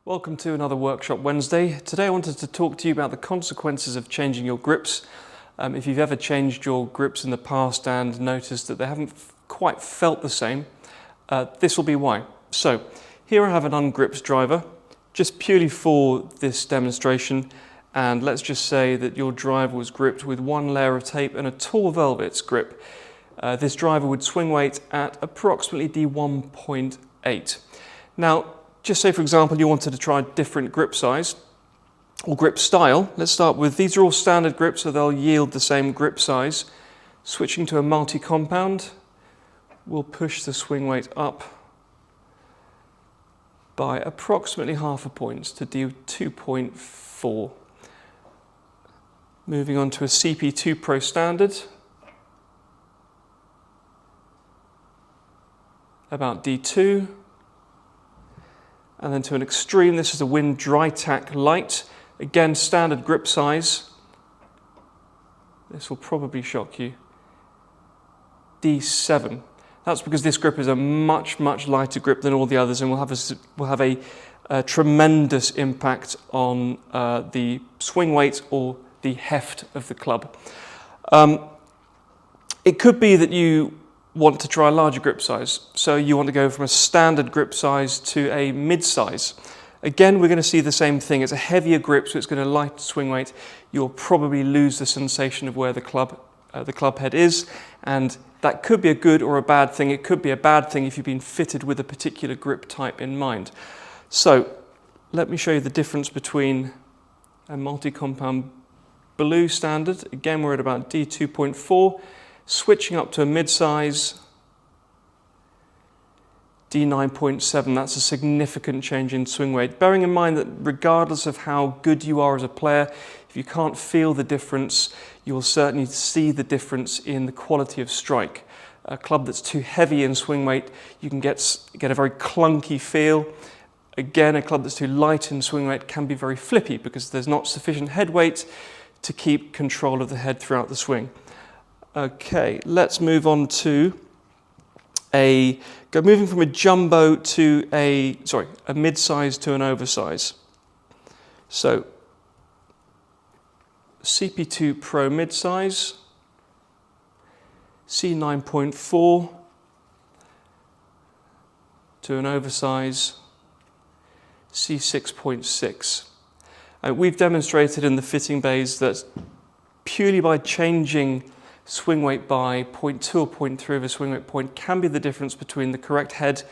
Welcome to another Workshop Wednesday. Today I wanted to talk to you about the consequences of changing your grips. If you've ever changed your grips in the past and noticed that they haven't quite felt the same, this will be why. So here I have an ungripped driver, just purely for this demonstration, and let's just say that your driver was gripped with one layer of tape and a tall velvet grip. This driver would swing weight at approximately D1.8. Now, just say, for example, you wanted to try a different grip size or grip style. Let's start with, these are all standard grips, so they'll yield the same grip size. Switching to a multi-compound, we'll push the swing weight up by approximately half a point to D2.4. Moving on to a CP2 Pro Standard, about D2. And then to an extreme, this is a Wind Dri-Tac Light. Again, standard grip size. This will probably shock you. D7. That's because this grip is a much lighter grip than all the others, and will have a tremendous impact on the swing weight or the heft of the club. It could be that you want to try a larger grip size. So you want to go from a standard grip size to a mid-size. Again, we're going to see the same thing. It's a heavier grip, so it's going to lighten swing weight. You'll probably lose the sensation of where the club head is, and that could be a good or a bad thing. It could be a bad thing if you've been fitted with a particular grip type in mind. So let me show you the difference between a multi-compound blue standard. Again, we're at about D2.4. Switching up to a mid-size, D9.7, that's a significant change in swing weight. Bearing in mind that regardless of how good you are as a player, if you can't feel the difference, you'll certainly see the difference in the quality of strike. A club that's too heavy in swing weight, you can get a very clunky feel. Again, a club that's too light in swing weight can be very flippy because there's not sufficient head weight to keep control of the head throughout the swing. Okay, let's move on to moving from a jumbo to a mid-size to an oversize. So, CP2 Pro mid-size, C9.4 to an oversize, C6.6. We've demonstrated in the fitting bays that purely by changing swing weight by 0.2 or 0.3 of a swing weight point can be the difference between the correct head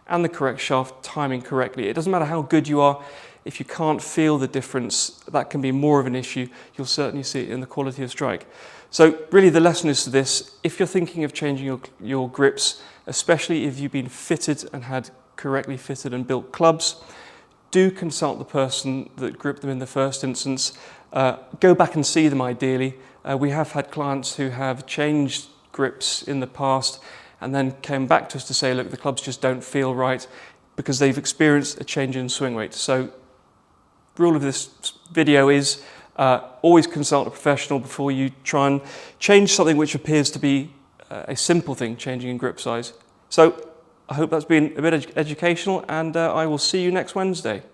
and the correct shaft timing correctly. It doesn't matter how good you are, if you can't feel the difference, that can be more of an issue. You'll certainly see it in the quality of strike. So really the lesson is to this: if you're thinking of changing your grips, especially if you've been fitted and had correctly fitted and built clubs, do consult the person that gripped them in the first instance. Go back and see them ideally. We have had clients who have changed grips in the past and then came back to us to say, look, the clubs just don't feel right because they've experienced a change in swing weight. So rule of this video is always consult a professional before you try and change something which appears to be a simple thing, changing in grip size. So I hope that's been a bit educational, and I will see you next Wednesday.